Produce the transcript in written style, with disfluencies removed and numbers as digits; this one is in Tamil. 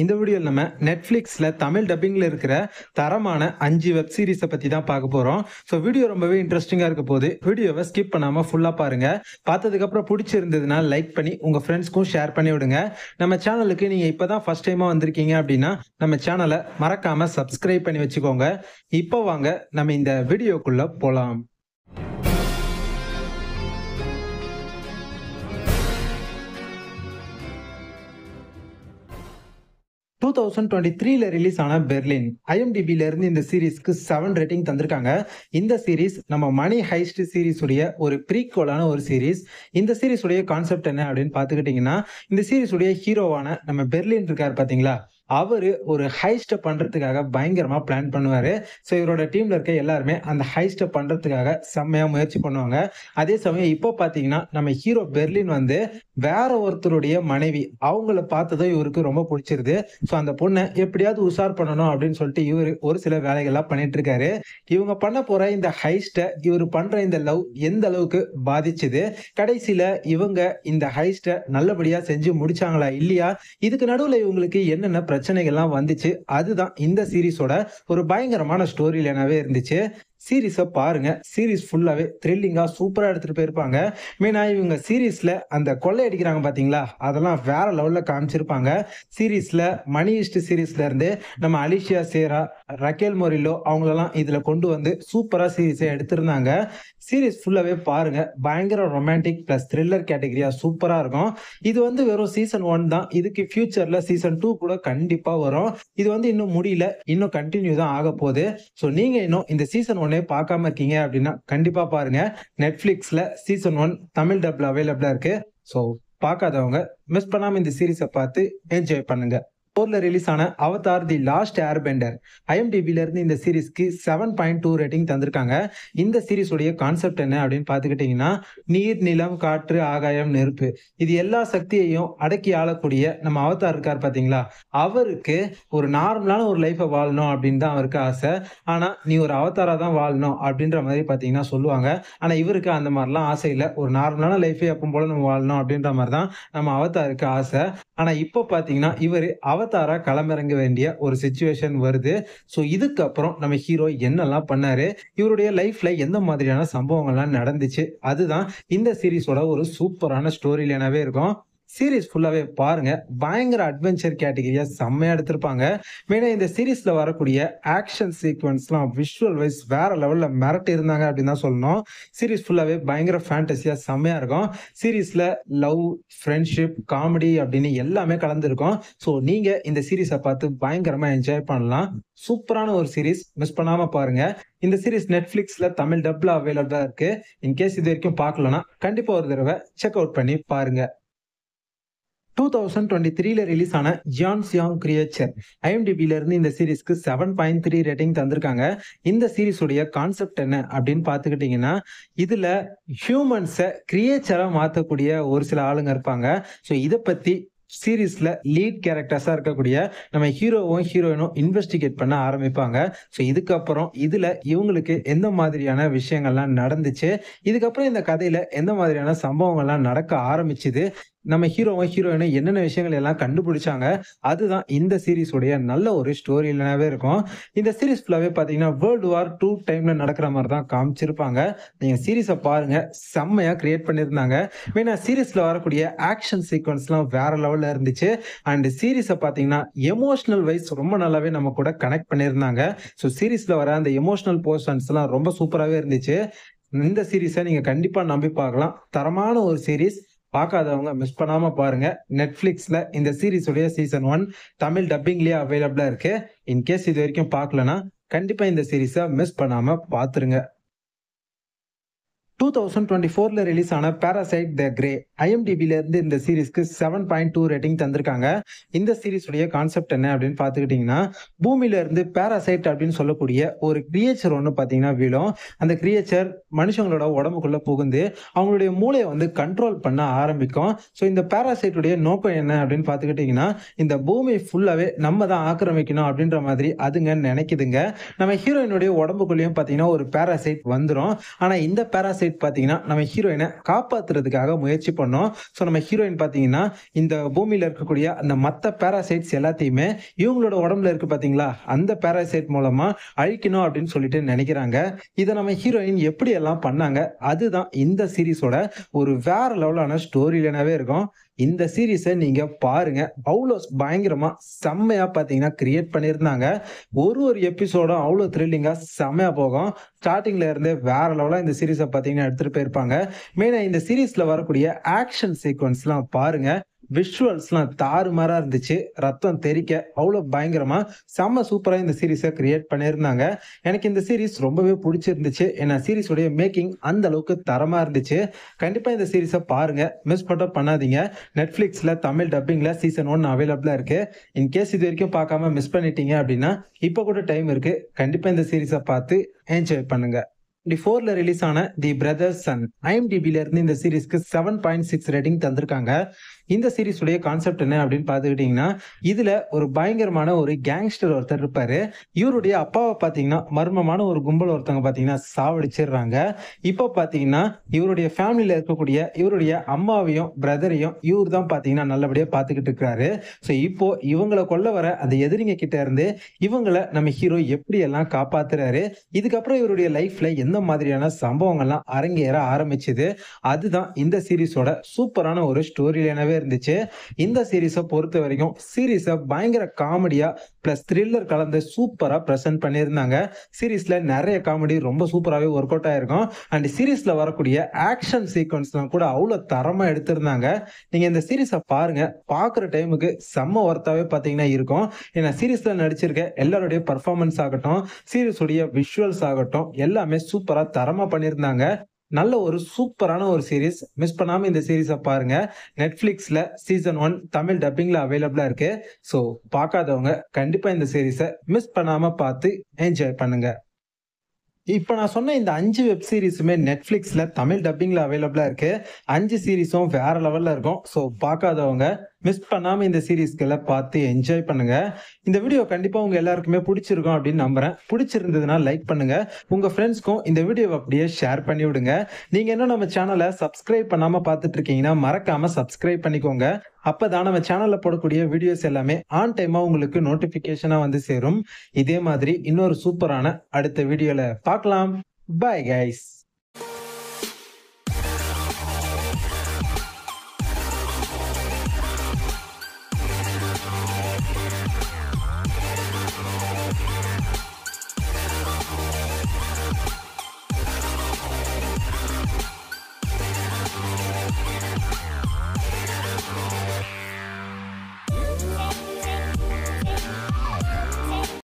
இந்த வீடியோல நம்ம Netflixல தமிழ் டப்பிங்ல இருக்கிற தரமான 5 வெப் சீரிஸ பத்தி தான் பார்க்க போறோம். வீடியோ ரொம்பவே இன்ட்ரஸ்டிங்கா இருக்க போகுது. வீடியோவை ஸ்கிப் பண்ணாம ஃபுல்லா பாருங்க. பார்த்ததுக்கு அப்புறம் பிடிச்சிருந்ததுன்னா லைக் பண்ணி உங்க ஃப்ரெண்ட்ஸ்க்கும் ஷேர் பண்ணி விடுங்க. நம்ம சேனலுக்கு நீங்க இப்பதான் ஃபர்ஸ்ட் டைமா வந்திருக்கீங்க அப்படின்னா நம்ம சேனலை மறக்காம சப்ஸ்கிரைப் பண்ணி வச்சுக்கோங்க. இப்போ வாங்க நம்ம இந்த வீடியோக்குள்ள போலாம். 2023ல ரிலீஸ் ஆன பெர்லின் IMDbல இருந்து இந்த சீரிஸ்க்கு 7 ரேட்டிங் தந்திருக்காங்க. இந்த சீரிஸ் நம்ம மணி ஹைஸ்ட் சீரிஸ் உடைய ஒரு ப்ரீக்வலான ஒரு சீரிஸ். இந்த சீரிஸ் உடைய கான்செப்ட் என்ன அப்படின்னு பாத்துக்கிட்டீங்கன்னா, இந்த சீரிஸ் உடைய ஹீரோவான நம்ம பெர்லின் இருக்காரு பாத்தீங்களா, அவரு ஒரு ஹைஸ்ட பண்றதுக்காக பயங்கரமா பிளான் பண்ணுவாரு. இவரோட டீம்ல இருக்க எல்லாருமே அந்த ஹைஸ்ட பண்றதுக்காக செம்மையா முயற்சி பண்ணுவாங்க. அதே சமயம் இப்போ பாத்தீங்கன்னா நம்ம ஹீரோ பெர்லின் வந்து வேற ஒருத்தருடைய மனைவி அவங்கள பார்த்ததும் இவருக்கு ரொம்ப பிடிச்சிருது. அந்த பொண்ணை எப்படியாவது உஷார் பண்ணணும் அப்படின்னு சொல்லிட்டு இவரு ஒரு சில வேலைகள்லாம் பண்ணிட்டு இருக்காரு. இவங்க பண்ண போற இந்த ஹைஸ்ட இவர் பண்ற இந்த லவ் எந்த அளவுக்கு பாதிச்சுது, கடைசியில இவங்க இந்த ஹைஸ்ட நல்லபடியா செஞ்சு முடிச்சாங்களா இல்லையா, இதுக்கு நடுவுல இவங்களுக்கு என்னென்ன பிரச்சனைகள்லாம் வந்துச்சு, அதுதான் இந்த சீரிஸோட ஒரு பயங்கரமான ஸ்டோரி லைனாவே இருந்துச்சு. சீரிஸை பாருங்க. சீரிஸ் ஃபுல்லாவே த்ரில்லிங்கா சூப்பரா எடுத்துட்டு போயிருப்பாங்க. மெயினா இவங்க சீரிஸ்ல அந்த கொள்ளை அடிக்கிறாங்க பாத்தீங்களா, அதெல்லாம் வேற லெவல்ல காமிச்சிருப்பாங்க. சீரிஸ்ல மணி ஹெய்ஸ்ட் சீரிஸ்ல இருந்து நம்ம அலிஷியா சேரா, ரக்கேல் மொரிலோ அவங்களெல்லாம் இதுல கொண்டு வந்து சூப்பரா சீரிஸை எடுத்திருந்தாங்க. சீரிஸ் ஃபுல்லாவே பாருங்க. பயங்கர ரொமான்டிக் பிளஸ் த்ரில்லர் கேட்டகரியா சூப்பரா இருக்கும். இது வந்து வெறும் சீசன் 1 தான். இதுக்கு ஃபியூச்சர்ல சீசன் 2 கூட கண்டிப்பா வரும். இது வந்து இன்னும் முடியல, இன்னும் கண்டினியூ தான் ஆக போகுது. நீங்க இன்னும் இந்த சீசன் 1 பார்க்காம இருக்கீங்க அப்படின்னா கண்டிப்பா பாருங்க. நெட்ஃபிளிக்ஸ்ல சீசன் 1 தமிழ் டப்ல அவைலபிளா இருக்கு. பார்க்காதவங்க மிஸ் பண்ணாம இந்த சீரிஸை பார்த்து என்ஜாய் பண்ணுங்க. ரிலீஸ் ஆன அவதார் தி லாஸ்ட் ஏர்பெண்டர் IMDbல இருந்து இந்த சீரிஸ்க்கு 7.2 ரேட்டிங் தந்திருக்காங்க. இந்த சீரிஸ் உடைய கான்செப்ட் என்ன அப்படின்னு பாத்துக்கிட்டீங்கன்னா, நீர், நிலம், காற்று, ஆகாயம், நெருப்பு இது எல்லா சக்தியையும் அடக்கி ஆளக்கூடிய நம்ம அவதார் இருக்கார் பாத்தீங்களா, அவருக்கு ஒரு நார்மலான ஒரு லைஃபை வாழணும் அப்படின்னு தான் அவருக்கு ஆசை. ஆனா நீ ஒரு அவதாரா தான் வாழணும் அப்படின்ற மாதிரி பாத்தீங்கன்னா சொல்லுவாங்க. ஆனா இவருக்கு அந்த மாதிரிலாம் ஆசை இல்லை. ஒரு நார்மலான லைஃபை எப்பவும் போல நம்ம வாழணும் அப்படின்ற மாதிரி தான் நம்ம அவதாருக்கு ஆசை. ஆனா இப்போ பாத்தீங்கன்னா இவரு அவதாரா களமிறங்க வேண்டிய ஒரு சிச்சுவேஷன் வருது. இதுக்கப்புறம் நம்ம ஹீரோ என்னெல்லாம் பண்ணாரு, இவருடைய லைஃப்ல எந்த மாதிரியான சம்பவங்கள்லாம் நடந்துச்சு, அதுதான் இந்த சீரிஸோட ஒரு சூப்பரான ஸ்டோரி லைனாவே இருக்கும். சீரிஸ் ஃபுல்லாவே பாருங்க. பயங்கர அட்வென்ச்சர் கேட்டகரியா செம்மையா எடுத்திருப்பாங்க. மெயினா இந்த சீரிஸ்ல வரக்கூடிய ஆக்ஷன் சீக்வன்ஸ்லாம் விஷுவல் வைஸ் வேற லெவல்ல மிரட்டி இருந்தாங்க அப்படின்னு தான் சொல்லணும். சீரிஸ் ஃபுல்லாவே பயங்கர ஃபேண்டசியா செம்மையா இருக்கும். சீரிஸ்ல லவ், ஃப்ரெண்ட்ஷிப், காமெடி அப்படின்னு எல்லாமே கலந்துருக்கும். நீங்க இந்த சீரிஸை பார்த்து பயங்கரமா என்ஜாய் பண்ணலாம். சூப்பரான ஒரு சீரிஸ், மிஸ் பண்ணாம பாருங்க. இந்த சீரிஸ் நெட்ஃபிளிக்ஸ்ல தமிழ் டப்ல அவைலபிளா இருக்கு. இன்கேஸ் இது வரைக்கும் பார்க்கலனா கண்டிப்பா ஒரு தடவை செக் அவுட் பண்ணி பாருங்க. 2023ல ரிலீஸ் ஆன ஜியான் சியாங் கிரியேச்சர் IMDbல இருந்து இந்த சீரிஸ்க்கு 7.3 ரேட்டிங் தந்திருக்காங்க. இந்த சீரிஸ் உடைய கான்செப்ட் என்ன அப்படின்னு பாத்துக்கிட்டீங்கன்னா, இதுல ஹியூமன்ஸை கிரியேச்சரா மாத்தக்கூடிய ஒரு சில ஆளுங்க இருப்பாங்க. இதை பத்தி சீரிஸ்ல லீட் கேரக்டர்ஸா இருக்கக்கூடிய நம்ம ஹீரோவும் ஹீரோயினும் இன்வெஸ்டிகேட் பண்ண ஆரம்பிப்பாங்க. இதுக்கப்புறம் இதுல இவங்களுக்கு எந்த மாதிரியான விஷயங்கள்லாம் நடந்துச்சு, இதுக்கப்புறம் இந்த கதையில எந்த மாதிரியான சம்பவங்கள்லாம் நடக்க ஆரம்பிச்சுது, நம்ம ஹீரோவும் ஹீரோயினும் என்னென்ன விஷயங்கள் எல்லாம் கண்டுபிடிச்சாங்க, அதுதான் இந்த சீரிஸ் உடைய நல்ல ஒரு ஸ்டோரி லைனாவே இருக்கும். இந்த சீரிஸ் ஃபுல்லாவே பாத்தீங்கன்னா வேர்ல்டு வார் 2 டைம்ல நடக்கிற மாதிரி தான் காமிச்சிருப்பாங்க. நீங்க சீரிஸை பாருங்க. செம்மையா கிரியேட் பண்ணியிருந்தாங்க. மெயினா சீரிஸ்ல வரக்கூடிய ஆக்ஷன் சீக்வன்ஸ்லாம் வேற லெவல்ல இருந்துச்சு. அண்ட் சீரிஸை பாத்தீங்கன்னா எமோஷனல் வைஸ் ரொம்ப நல்லாவே நம்ம கூட கனெக்ட் பண்ணியிருந்தாங்க. சீரிஸ்ல வர அந்த எமோஷனல் போர்ஷன்ஸ் எல்லாம் ரொம்ப சூப்பராகவே இருந்துச்சு. இந்த சீரிஸை நீங்க கண்டிப்பா நம்பி பார்க்கலாம். தரமான ஒரு சீரிஸ். பார்க்காதவங்க மிஸ் பண்ணாம பாருங்க. நெட்ஃபிளிக்ஸ்ல இந்த சீரிஸ் உடைய சீசன் 1 தமிழ் டப்பிங்லயே அவைலபிளா இருக்கு. இன்கேஸ் இது வரைக்கும் பார்க்கலனா கண்டிப்பா இந்த சீரிஸை மிஸ் பண்ணாம பாத்துருங்க. 2024ல ரிலீஸ் ஆன பாராசைட் த கிரே IMDbல இருந்து இந்த சீரிஸ்க்கு 7.2 ரேட்டிங் தந்திருக்காங்க. இந்த சீரிஸ் உடைய கான்செப்ட் என்ன அப்படின்னு பாத்துக்கிட்டீங்கன்னா, பூமியில இருந்து பாராசைட் அப்படின்னு சொல்லக்கூடிய ஒரு கிரியேச்சர் ஒண்ணு பாத்தீங்கன்னா விழும். அந்த கிரியேச்சர் மனுஷங்களோட உடம்புக்குள்ள புகுந்து அவங்களுடைய மூளையை வந்து கண்ட்ரோல் பண்ண ஆரம்பிக்கும். இந்த பாராசைட் உடைய நோக்கம் என்ன அப்படின்னு பாத்துக்கிட்டீங்கன்னா, இந்த பூமி ஃபுல்லாவே நம்ம தான் ஆக்கிரமிக்கணும் அப்படின்ற மாதிரி அதுங்க நினைக்குதுங்க. நம்ம ஹீரோயினுடைய உடம்புக்குள்ளேயும் பாத்தீங்கன்னா ஒரு பாராசைட் வந்துரும். ஆனா இந்த பாராசைட் பாராசைட் பாத்தீங்கன்னா நம்ம ஹீரோயினை காப்பாத்துறதுக்காக முயற்சி பண்ணோம். ஸோ நம்ம ஹீரோயின் பாத்தீங்கன்னா இந்த பூமியில இருக்கக்கூடிய அந்த மத்த பாராசைட்ஸ் எல்லாத்தையுமே இவங்களோட உடம்புல இருக்கு பாத்தீங்களா, அந்த பாராசைட் மூலமா அழிக்கணும் அப்படின்னு சொல்லிட்டு நினைக்கிறாங்க. இதை நம்ம ஹீரோயின் எப்படி எல்லாம் பண்ணாங்க, அதுதான் இந்த சீரிஸோட ஒரு வேற லெவலான ஸ்டோரி லைனாவே இருக்கும். இந்த சீரிஸை நீங்க பாருங்க. அவ்வளோ பயங்கரமா செம்மையா பாத்தீங்கன்னா கிரியேட் பண்ணியிருந்தாங்க. ஒரு ஒரு எபிசோடும் அவ்வளோ த்ரில்லிங்கா செம்மையா போகும். ஸ்டார்டிங்ல இருந்தே வேற லெவலா இந்த சீரிஸை பாத்தீங்கன்னா எடுத்துட்டு போயிருப்பாங்க. மெயினா இந்த சீரிஸ்ல வரக்கூடிய ஆக்ஷன் சீக்வன்ஸ்லாம் பாருங்க. விஷுவல்ஸ்லாம் தாறுமாறா இருந்துச்சு. ரத்தம் தெறிக்க அவ்வளோ பயங்கரமா செம்ம சூப்பரா இந்த சீரிஸை கிரியேட் பண்ணியிருந்தாங்க. எனக்கு இந்த சீரிஸ் ரொம்பவே பிடிச்சிருந்துச்சு. ஏன்னா சீரிஸோடைய மேக்கிங் அந்த அளவுக்கு தரமா இருந்துச்சு. கண்டிப்பா இந்த சீரிஸை பாருங்க. மிஸ் மட்டும் பண்ணாதீங்க. நெட்ஃபிளிக்ஸ்ல தமிழ் டப்பிங்ல சீசன் 1 அவைலபிளா இருக்கு. இன்கேஸ் இது வரைக்கும் பார்க்காம மிஸ் பண்ணிட்டீங்க அப்படின்னா இப்போ கூட டைம் இருக்கு. கண்டிப்பா இந்த சீரிஸை பார்த்து என்ஜாய் பண்ணுங்க. 24ல ரிலீஸ் ஆன தி பிரதர்ஸ் சன் ஐஎம்டிபில இருந்து இந்த சீரிஸ்க்கு 7.6 ரேட்டிங் தந்திருக்காங்க. இந்த சீரிஸ் உடைய கான்செப்ட் என்ன அப்படின்னு பாத்துக்கிட்டீங்கன்னா, இதுல ஒரு பயங்கரமான ஒரு கேங்ஸ்டர் ஒருத்தர் இருப்பாரு. இவருடைய அப்பாவை பாத்தீங்கன்னா மர்மமான ஒரு கும்பல் ஒருத்தவங்க பாத்தீங்கன்னா சாவடிச்சிடுறாங்க. இப்ப பாத்தீங்கன்னா இவருடைய ஃபேமிலியில இருக்கக்கூடிய இவருடைய அம்மாவையும் பிரதரையும் இவர் தான் பாத்தீங்கன்னா நல்லபடியா பாத்துக்கிட்டு இருக்காரு. ஸோ இப்போ இவங்களை கொல்ல வர அந்த எதிரிங்க கிட்ட இருந்து இவங்களை நம்ம ஹீரோ எப்படி எல்லாம் காப்பாத்துறாரு, இதுக்கப்புறம் இவருடைய லைஃப்ல எந்த மாதிரியான சம்பவங்கள்லாம் அரங்கேற ஆரம்பிச்சது, அதுதான் இந்த சீரிஸோட சூப்பரான ஒரு ஸ்டோரி லைனாவே இருந்துச்சு. இந்த சீரிஸை பொறுத்த வரைக்கும் சீரிஸை பயங்கர காமெடியா பிளஸ் த்ரில்லர் கலந்து சூப்பரா பிரசன்ட் பண்ணியிருந்தாங்க. சீரிஸ்ல நிறைய காமெடி ரொம்ப சூப்பராகவே ஒர்க் அவுட் ஆயிருக்கும். அண்ட் சீரிஸ்ல வரக்கூடிய ஆக்ஷன் சீக்வன்ஸ்லாம் கூட அவ்வளோ தரமா எடுத்திருந்தாங்க. நீங்க இந்த சீரிஸை பாருங்க. பார்க்குற டைமுக்கு செம்ம ஒர்த்தாவே பார்த்தீங்கன்னா இருக்கும். ஏன்னா சீரிஸ்ல நடிச்சிருக்க எல்லாருடைய பர்ஃபார்மன்ஸ் ஆகட்டும், சீரிஸுடைய விஷுவல்ஸ் ஆகட்டும் எல்லாமே சூப்பரா தரமா பண்ணியிருந்தாங்க. நல்ல ஒரு சூப்பரான ஒரு சீரிஸ். மிஸ் பண்ணாம இந்த சீரிஸை பாருங்க. நெட்ஃபிளிக்ஸ்ல சீசன் 1 தமிழ் டப்பிங்ல அவைலபிளா இருக்கு. ஸோ பார்க்காதவங்க கண்டிப்பா இந்த சீரிஸை மிஸ் பண்ணாம பார்த்து என்ஜாய் பண்ணுங்க. இப்ப நான் சொன்ன இந்த 5 வெப் சீரிஸுமே நெட்ஃபிளிக்ஸ்ல தமிழ் டப்பிங்ல அவைலபிளா இருக்கு. 5 சீரிஸும் வேற லெவல்ல இருக்கும். ஸோ பார்க்காதவங்க மிஸ் பண்ணாம இந்த சீரிஸ்களை பார்த்து என்ஜாய் பண்ணுங்க. இந்த வீடியோ கண்டிப்பா உங்க எல்லாருக்குமே பிடிச்சிருக்கும் அப்படின்னு நம்புறேன். பிடிச்சிருந்ததுன்னா லைக் பண்ணுங்க. உங்க ஃப்ரெண்ட்ஸ்க்கும் இந்த வீடியோவை அப்படியே ஷேர் பண்ணி விடுங்க. நீங்க இன்னும் நம்ம சேனலை சப்ஸ்கிரைப் பண்ணாம பார்த்துட்டு இருக்கீங்கன்னா மறக்காம சப்ஸ்கிரைப் பண்ணிக்கோங்க. அப்பதான் நம்ம சேனல்ல போடக்கூடிய வீடியோஸ் எல்லாமே ஆன் டைமா உங்களுக்கு நோட்டிபிகேஷனா வந்து சேரும். இதே மாதிரி இன்னொரு சூப்பரான அடுத்த வீடியோல பார்க்கலாம். Bye guys.